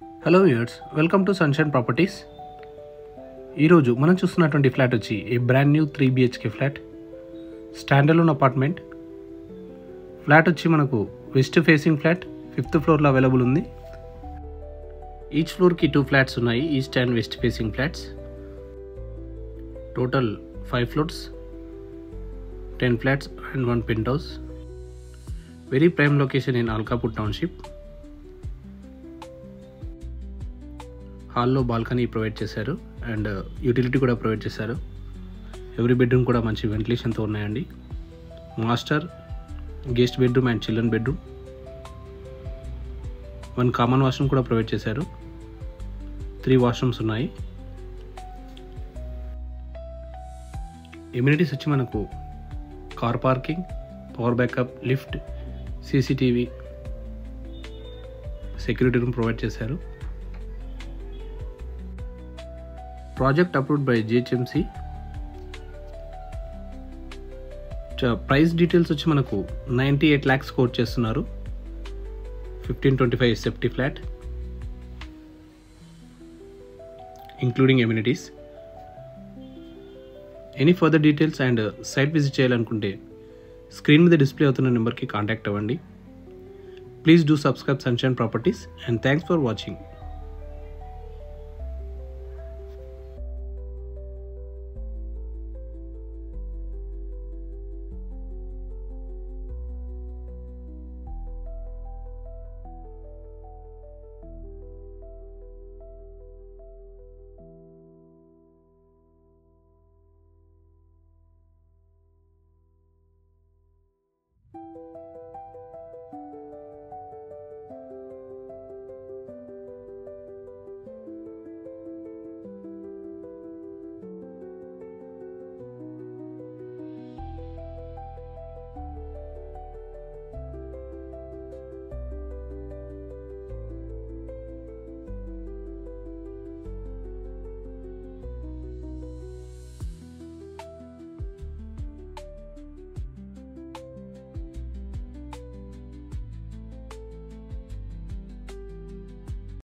Hello viewers, welcome to sunshine properties. ఈరోజు మనం చూస్తున్నటువంటి ఫ్లాట్ వచ్చి a brand new 3 BHK flat, standalone apartment. Flat వచ్చి మనకు వెస్ట్ ఫేసింగ్ ఫ్లాట్ 5th ఫ్లోర్లో అవైలబుల్ ఉంది. ఈచ్ ఫ్లోర్కి 2 ఫ్లాట్స్ ఉన్నాయి, east and west facing flats. Total 5 floors, 10 flats and 1 penthouse. Very prime location in Alkapur township. హాల్లో balcony provide చేశారు and utility కూడా provide చేశారు. ఎవ్రీ బెడ్రూమ్ కూడా మంచి వెంటిలేషన్తో ఉన్నాయండి. Master, guest bedroom and children bedroom. 1 common washroom కూడా provide చేశారు. 3 వాష్రూమ్స్ ఉన్నాయి. ఎమ్యూనిటీస్ వచ్చి మనకు car parking, power backup, lift, CCTV, security room provide చేశారు. Project approved by GHMC. Price details వచ్చి మనకు 98 lakhs కోట్ చేస్తున్నారు. 1525 SFT flat including amenities. Any further details and site visit చేయాలనుకుంటే స్క్రీన్ మీద డిస్ప్లే అవుతున్న నెంబర్కి కాంటాక్ట్ అవ్వండి. Please do subscribe sunshine properties and thanks for watching.